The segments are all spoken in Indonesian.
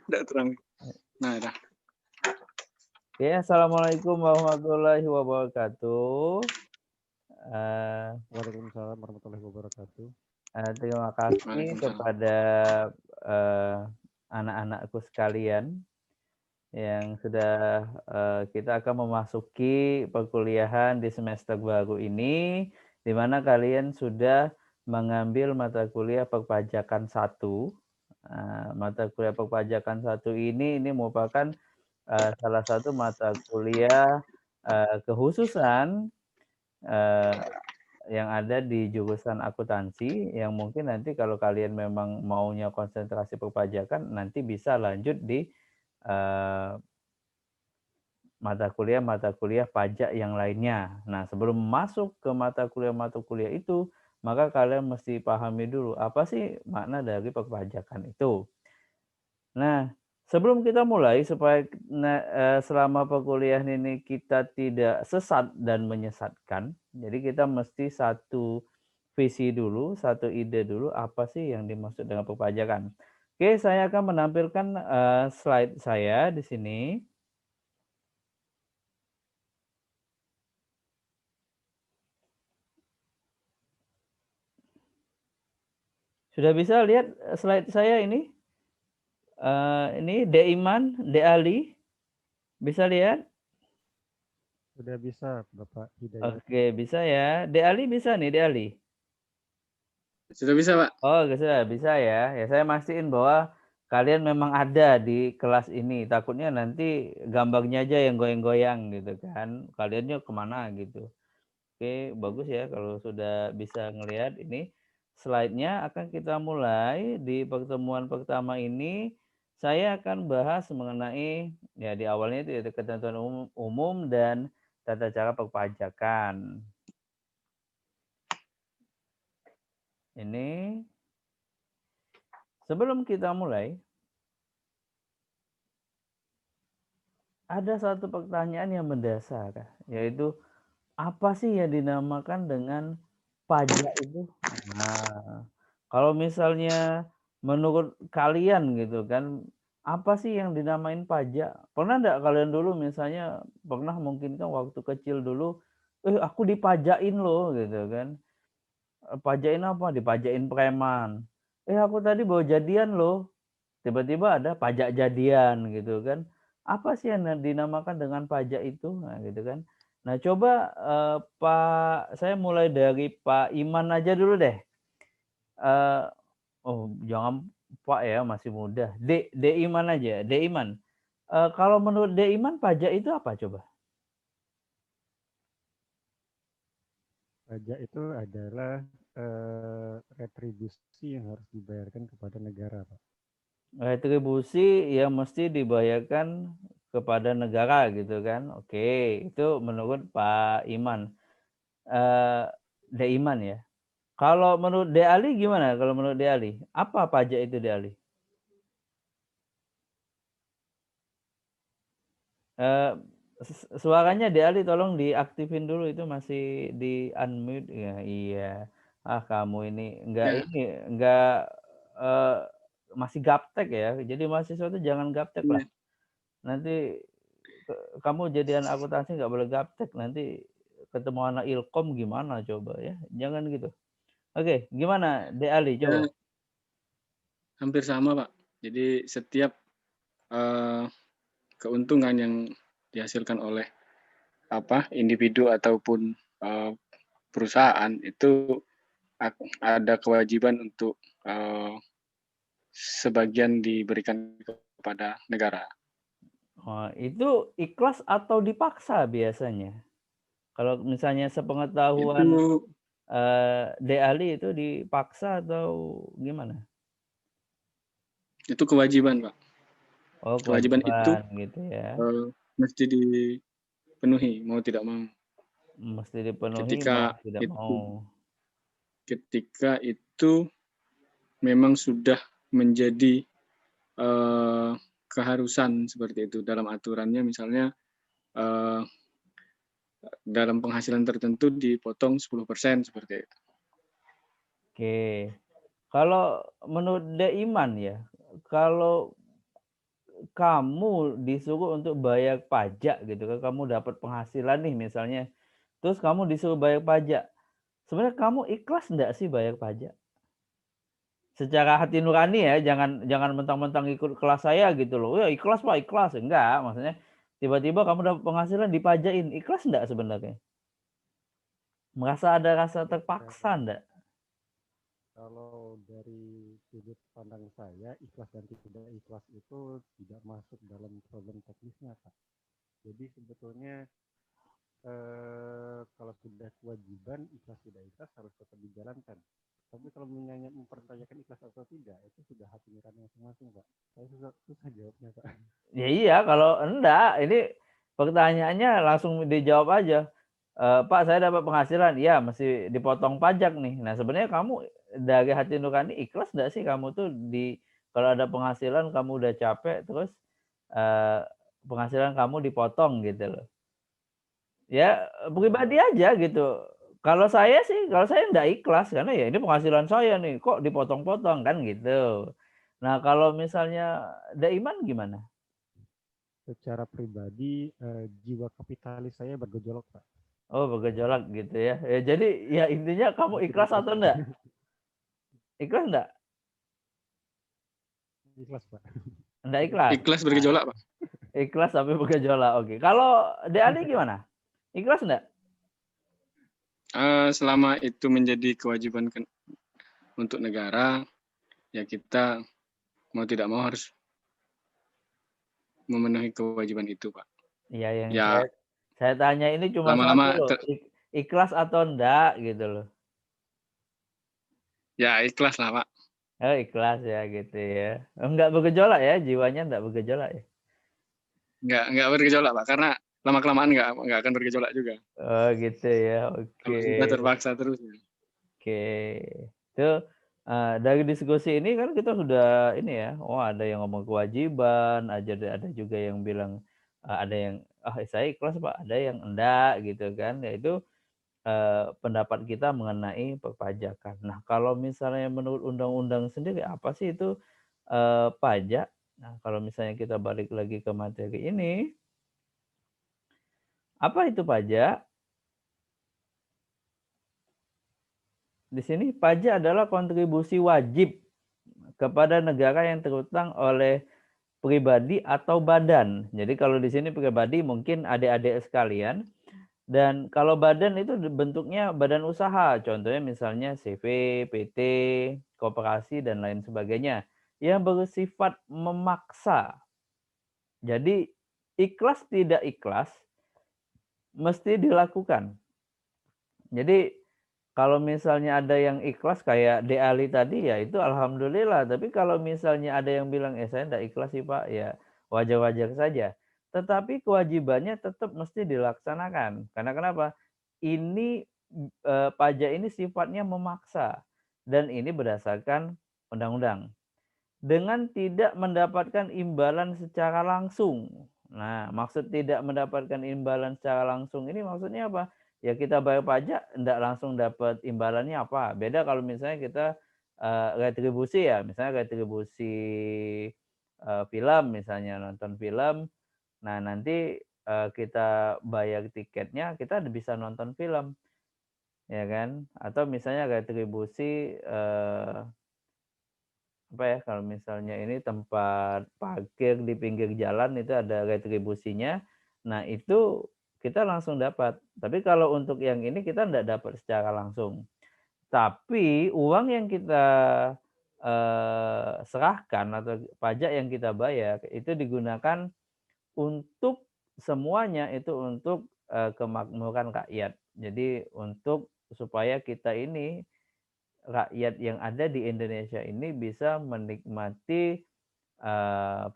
Tidak terang. Nah, dah. Oke, assalamualaikum warahmatullahi wabarakatuh. Waalaikumsalam warahmatullahi wabarakatuh. Terima kasih Waalaikumsalam. kepada anak-anakku sekalian yang sudah kita akan memasuki perkuliahan di semester baru ini, di mana kalian sudah mengambil mata kuliah perpajakan 1. Mata kuliah perpajakan 1 ini merupakan salah satu mata kuliah kekhususan yang ada di jurusan akuntansi, yang mungkin nanti kalau kalian memang maunya konsentrasi perpajakan, nanti bisa lanjut di mata kuliah pajak yang lainnya. Nah, sebelum masuk ke mata kuliah itu, maka kalian mesti pahami dulu apa sih makna dari perpajakan itu. Nah, sebelum kita mulai supaya selama perkuliahan ini kita tidak sesat dan menyesatkan, jadi kita mesti satu visi dulu, satu ide dulu apa sih yang dimaksud dengan perpajakan. Oke, saya akan menampilkan slide saya di sini. Sudah bisa lihat slide saya ini? Ini De Iman, De Ali. Bisa lihat? Sudah bisa, Bapak Hidayat. Oke, bisa ya. De Ali bisa nih, De Ali. Sudah bisa, Pak? Oh, sudah bisa ya. Ya, saya mastiin bahwa kalian memang ada di kelas ini. Takutnya nanti gambarnya aja yang goyang-goyang gitu kan. Kaliannya kemana gitu. Oke, bagus ya kalau sudah bisa ngelihat ini. Slide-nya akan kita mulai di pertemuan pertama ini. Saya akan bahas mengenai, ya di awalnya itu ya, ketentuan umum dan tata cara perpajakan. Ini sebelum kita mulai, ada satu pertanyaan yang mendasar, yaitu apa sih yang dinamakan dengan pajak itu? Nah, kalau misalnya menurut kalian gitu kan, apa sih yang dinamain pajak? Pernah enggak kalian dulu misalnya pernah mungkin kan waktu kecil dulu, aku dipajakin loh gitu kan. Pajakin apa? Dipajakin preman. Aku tadi baru jadian loh. Tiba-tiba ada pajak jadian gitu kan. Apa sih yang dinamakan dengan pajak itu? Nah, gitu kan. Nah, coba saya mulai dari Pak Iman aja dulu deh. Jangan Pak ya, masih muda. De Iman aja, De Iman. Kalau menurut De Iman pajak itu apa coba? Pajak itu adalah retribusi yang harus dibayarkan kepada negara, Pak. Retribusi yang mesti dibayarkan kepada negara gitu kan. Oke, itu menurut Pak Iman. De Iman ya. Kalau menurut De Ali gimana? Kalau menurut De Ali, apa pajak itu De Ali? Suaranya De Ali tolong diaktifin dulu, itu masih di unmute ya. Iya. Kamu ini enggak masih gaptek ya. Jadi mahasiswa itu jangan gaptek lah. Ya. Nanti kamu jadi anak akuntansi nggak boleh gaptek, nanti ketemu anak ilkom gimana coba ya. Jangan gitu. Oke, gimana De Ali coba? Hampir sama, Pak. Jadi setiap keuntungan yang dihasilkan oleh individu ataupun perusahaan itu ada kewajiban untuk sebagian diberikan kepada negara. Oh, itu ikhlas atau dipaksa biasanya? Kalau misalnya sepengetahuan Itu De Ali itu dipaksa atau gimana? itu kewajiban, Pak. Oh, Kewajiban itu kewajiban gitu ya. mesti dipenuhi mau tidak mau. Mesti dipenuhi mau Ketika tidak mau. itu memang sudah menjadi keharusan seperti itu dalam aturannya, misalnya dalam penghasilan tertentu dipotong 10% seperti itu. Oke. Kalau menurut De Iman ya, kalau kamu disuruh untuk bayar pajak gitu kan, kamu dapat penghasilan nih misalnya, terus kamu disuruh bayar pajak. Sebenarnya kamu ikhlas enggak sih bayar pajak? Secara hati nurani ya, jangan mentang-mentang ikut kelas saya gitu loh, "Ya ikhlas Pak, ikhlas." Enggak, maksudnya tiba-tiba kamu dapat penghasilan dipajain, ikhlas enggak sebenarnya? Merasa ada rasa terpaksa Kalau enggak? kalau dari sudut pandang saya, ikhlas dan tidak ikhlas itu tidak masuk dalam problem teknisnya, Pak. Jadi sebetulnya kalau sudah kewajiban, ikhlas tidak ikhlas harus tetap dijalankan. Tapi kalau mempertanyakan ikhlas atau tidak, itu sudah hati nurani masing-masing, Pak. Saya susah jawabnya, Pak. Ya iya, kalau enggak, ini pertanyaannya langsung dijawab aja. Pak, saya dapat penghasilan, iya mesti dipotong pajak nih. Nah, sebenarnya kamu dari hati nurani ikhlas enggak sih kamu tuh kalau ada penghasilan kamu udah capek terus, eee, penghasilan kamu dipotong gitu loh. Ya, pribadi aja gitu. Kalau saya enggak ikhlas karena ya ini penghasilan saya nih, kok dipotong-potong kan gitu. Nah, kalau misalnya Daiman gimana? Secara pribadi, jiwa kapitalis saya bergejolak, Pak. Oh, bergejolak gitu ya. Ya jadi ya intinya kamu Sedikit ikhlas ikhlas, atau Pak. enggak? Ikhlas enggak? Ikhlas, Pak. Enggak ikhlas? Ikhlas Nah, bergejolak, Pak. ikhlas tapi bergejolak, oke. Kalau De Ali gimana? Ikhlas enggak? Selama itu menjadi kewajiban untuk negara, ya kita mau tidak mau harus memenuhi kewajiban itu, Pak. Iya, yang Ya saya tanya ini cuma satu lama-lama loh, ikhlas atau enggak gitu loh. ya ikhlas lah, Pak. Oh, ikhlas ya gitu ya. Enggak bergejolak ya, jiwanya enggak bergejolak ya? Nggak bergejolak, Pak, karena lama-kelamaan nggak akan bergejolak juga. Oh, gitu ya. Oke. Kalau sudah terpaksa terus ya. Oke. Itu, dari diskusi ini kan kita sudah ini ya, oh ada yang ngomong kewajiban, ada juga yang bilang, ada yang, "Ah, saya ikhlas Pak," ada yang enggak gitu kan. Ya itu, pendapat kita mengenai perpajakan. Nah, kalau misalnya menurut undang-undang sendiri apa sih itu, pajak? Nah, kalau misalnya kita balik lagi ke materi ini, apa itu pajak? Di sini pajak adalah kontribusi wajib kepada negara yang terutang oleh pribadi atau badan. Jadi kalau di sini pribadi mungkin adik-adik sekalian, dan kalau badan itu bentuknya badan usaha, contohnya misalnya CV, PT, koperasi dan lain sebagainya yang bersifat memaksa. Jadi ikhlas tidak ikhlas mesti dilakukan. Jadi kalau misalnya ada yang ikhlas kayak De Ali tadi ya itu alhamdulillah, tapi kalau misalnya ada yang bilang, saya enggak ikhlas sih Pak, ya wajar-wajar saja. Tetapi kewajibannya tetap mesti dilaksanakan. Karena kenapa? Ini, pajak ini sifatnya memaksa dan ini berdasarkan undang-undang. Dengan tidak mendapatkan imbalan secara langsung. Nah, maksud tidak mendapatkan imbalan secara langsung ini maksudnya apa? Ya kita bayar pajak enggak langsung dapat imbalannya apa, beda kalau misalnya kita, retribusi ya, misalnya retribusi, film misalnya, nonton film, nah nanti, kita bayar tiketnya, kita bisa nonton film, ya kan? Atau misalnya retribusi, apa ya, kalau misalnya ini tempat parkir di pinggir jalan itu ada retribusinya, nah itu kita langsung dapat. Tapi kalau untuk yang ini kita enggak dapat secara langsung. Tapi uang yang kita, serahkan atau pajak yang kita bayar itu digunakan untuk semuanya itu untuk, kemakmuran rakyat. Jadi untuk supaya kita ini rakyat yang ada di Indonesia ini bisa menikmati,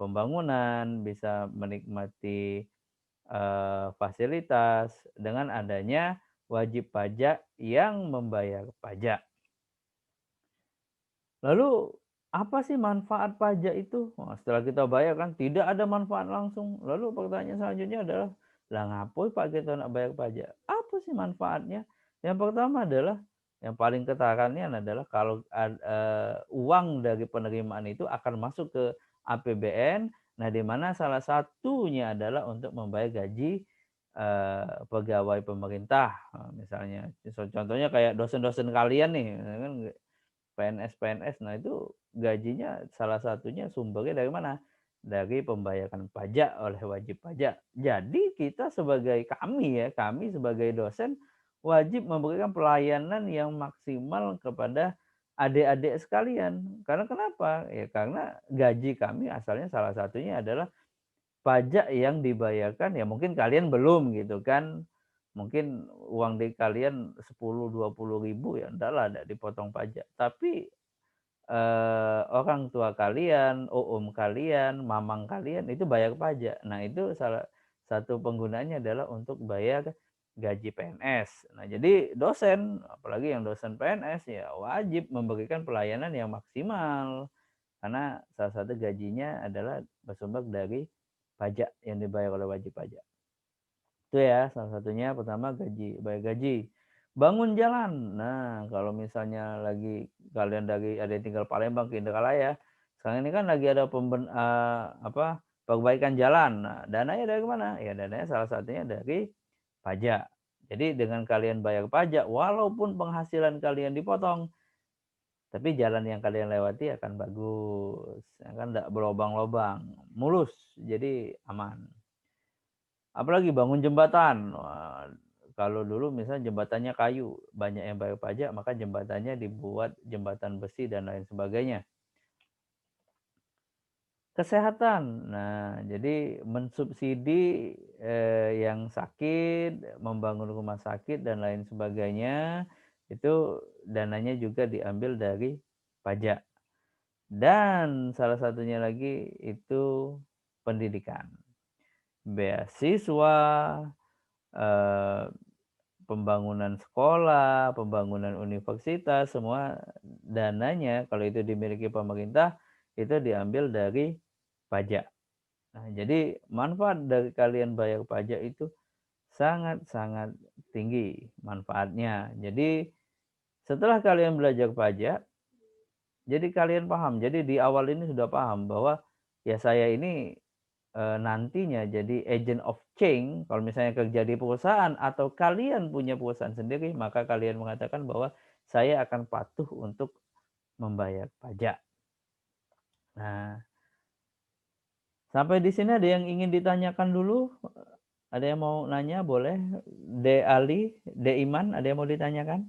pembangunan, bisa menikmati, fasilitas dengan adanya wajib pajak yang membayar pajak. Lalu apa sih manfaat pajak itu? Wah, setelah kita bayar kan tidak ada manfaat langsung. Lalu pertanyaan selanjutnya adalah, lah ngapain Pak kita nak bayar pajak? Apa sih manfaatnya? Yang pertama adalah Yang paling ketarannya adalah kalau uang dari penerimaan itu akan masuk ke APBN, nah di mana salah satunya adalah untuk membayar gaji pegawai pemerintah, misalnya. Contohnya kayak dosen-dosen kalian nih, kan PNS-PNS, nah itu gajinya salah satunya sumbernya dari mana? Dari pembayaran pajak oleh wajib pajak. Jadi kita kami sebagai dosen wajib memberikan pelayanan yang maksimal kepada adik-adik sekalian. Karena kenapa? Ya karena gaji kami asalnya salah satunya adalah pajak yang dibayarkan, ya mungkin kalian belum gitu kan. Mungkin uang di kalian 10.000, 20.000 ya ndaklah ndak dipotong pajak. Tapi orang tua kalian, kalian, mamang kalian itu bayar pajak. Nah, itu salah satu penggunaannya adalah untuk bayar gaji PNS. Nah, jadi dosen, apalagi yang dosen PNS ya wajib memberikan pelayanan yang maksimal. Karena salah satu gajinya adalah bersumber dari pajak yang dibayar oleh wajib pajak. Itu ya salah satunya, pertama bayar gaji. Bangun jalan. Nah, kalau misalnya lagi kalian ada yang tinggal Palembang ke Indralaya, sekarang ini kan lagi ada perbaikan jalan. Nah, dananya dari mana? Ya dananya salah satunya dari pajak. Jadi dengan kalian bayar pajak, walaupun penghasilan kalian dipotong, tapi jalan yang kalian lewati akan bagus, kan enggak berlobang-lobang, mulus, jadi aman. Apalagi bangun jembatan. Wah, kalau dulu misalnya jembatannya kayu, banyak yang bayar pajak, maka jembatannya dibuat jembatan besi dan lain sebagainya. Kesehatan. Nah, jadi mensubsidi yang sakit, membangun rumah sakit dan lain sebagainya, itu dananya juga diambil dari pajak. Dan salah satunya lagi itu pendidikan. Beasiswa, pembangunan sekolah, pembangunan universitas, semua dananya kalau itu dimiliki pemerintah itu diambil dari pajak. Nah, jadi manfaat dari kalian bayar pajak itu sangat-sangat tinggi manfaatnya. Jadi setelah kalian belajar pajak, jadi kalian paham. Jadi di awal ini sudah paham bahwa ya saya ini nantinya jadi agent of change, kalau misalnya kerja di perusahaan atau kalian punya perusahaan sendiri, maka kalian mengatakan bahwa saya akan patuh untuk membayar pajak. Nah, sampai di sini ada yang ingin ditanyakan dulu? Ada yang mau nanya? Boleh. D. Ali, D. Iman, ada yang mau ditanyakan?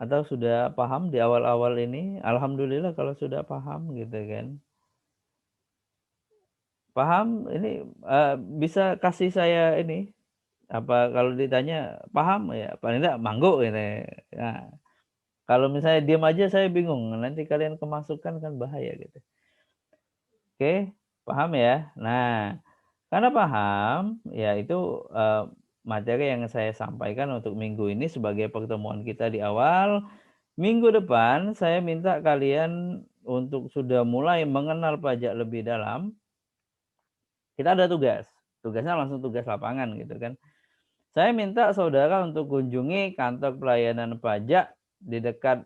Atau sudah paham di awal-awal ini? Alhamdulillah kalau sudah paham gitu kan. Paham? Ini bisa kasih saya ini, kalau ditanya paham ya paling enggak mangguk gitu. Nah, kalau misalnya diam aja saya bingung, nanti kalian kemasukan kan bahaya gitu. Oke, paham ya? Nah, karena paham, ya itu materi yang saya sampaikan untuk minggu ini sebagai pertemuan kita di awal. Minggu depan saya minta kalian untuk sudah mulai mengenal pajak lebih dalam. Kita ada tugas. Tugasnya langsung tugas lapangan gitu kan. Saya minta saudara untuk kunjungi kantor pelayanan pajak di dekat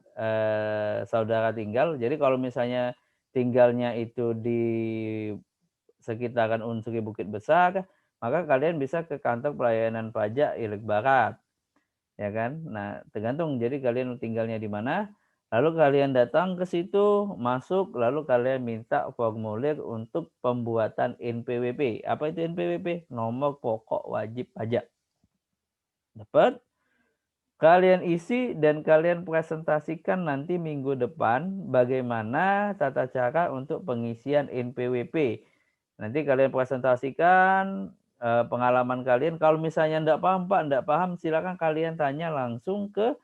saudara tinggal. Jadi kalau misalnya tinggalnya itu di sekitaran Unsuri Bukit Besar, maka kalian bisa ke kantor pelayanan pajak Ilik Barat. Ya kan? Nah, tergantung jadi kalian tinggalnya di mana. Lalu kalian datang ke situ, masuk, lalu kalian minta formulir untuk pembuatan NPWP. Apa itu NPWP? Nomor pokok wajib pajak. Dapat? Kalian isi dan kalian presentasikan nanti minggu depan bagaimana tata cara untuk pengisian NPWP. Nanti kalian presentasikan pengalaman kalian. Kalau misalnya enggak paham Pak, enggak paham, silakan kalian tanya langsung ke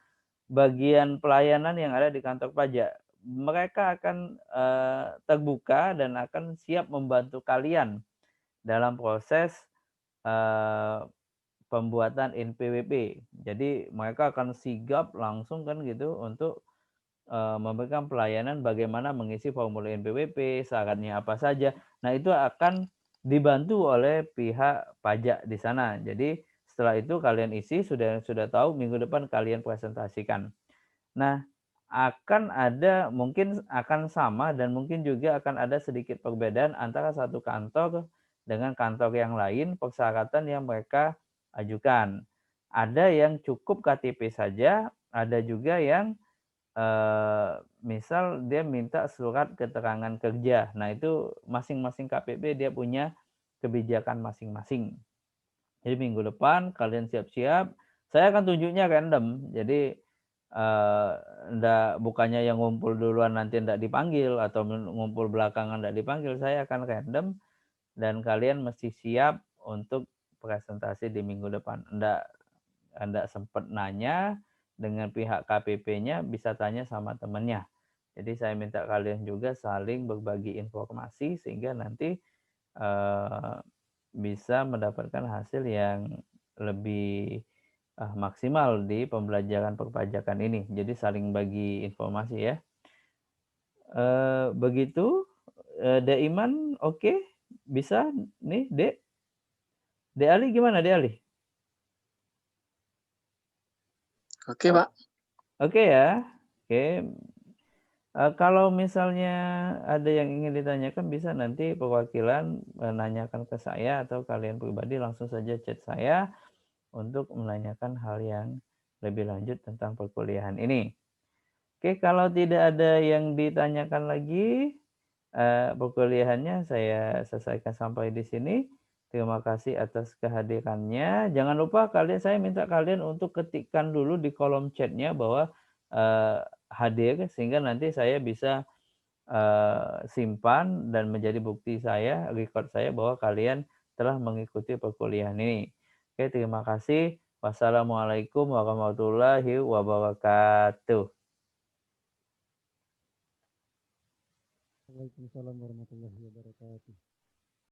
bagian pelayanan yang ada di kantor pajak. Mereka akan terbuka dan akan siap membantu kalian dalam proses pembuatan NPWP. Jadi mereka akan sigap langsung kan gitu untuk memberikan pelayanan bagaimana mengisi formulir NPWP, syaratnya apa saja. Nah, itu akan dibantu oleh pihak pajak di sana. Jadi Setelah itu kalian isi, sudah tahu minggu depan kalian presentasikan. Nah, mungkin akan sama dan mungkin juga akan ada sedikit perbedaan antara satu kantor dengan kantor yang lain persyaratan yang mereka ajukan. Ada yang cukup KTP saja, ada juga yang misal dia minta surat keterangan kerja. Nah, itu masing-masing KPP dia punya kebijakan masing-masing. Jadi minggu depan kalian siap-siap. Saya akan tunjuknya random. Jadi bukannya yang ngumpul duluan nanti ndak dipanggil atau ngumpul belakangan ndak dipanggil. Saya akan random dan kalian mesti siap untuk presentasi di minggu depan. Ndak sempat nanya dengan pihak KPP-nya, bisa tanya sama temannya. Jadi saya minta kalian juga saling berbagi informasi sehingga nanti bisa mendapatkan hasil yang lebih maksimal di pembelajaran perpajakan ini. Jadi saling bagi informasi ya. Begitu, Dek Iman oke? Bisa nih, Dek? Dek Ali gimana, Dek Ali? Oke, Pak. Oke ya. Oke. Kalau misalnya ada yang ingin ditanyakan bisa nanti perwakilan menanyakan ke saya atau kalian pribadi langsung saja chat saya untuk menanyakan hal yang lebih lanjut tentang perkuliahan ini. Oke, kalau tidak ada yang ditanyakan lagi, perkuliahannya saya selesaikan sampai di sini. Terima kasih atas kehadirannya. Jangan lupa saya minta kalian untuk ketikkan dulu di kolom chatnya bahwa hadir sehingga nanti saya bisa simpan dan menjadi bukti record saya bahwa kalian telah mengikuti perkuliahan ini. Oke, terima kasih. Wassalamualaikum warahmatullahi wabarakatuh. Waalaikumsalam warahmatullahi wabarakatuh.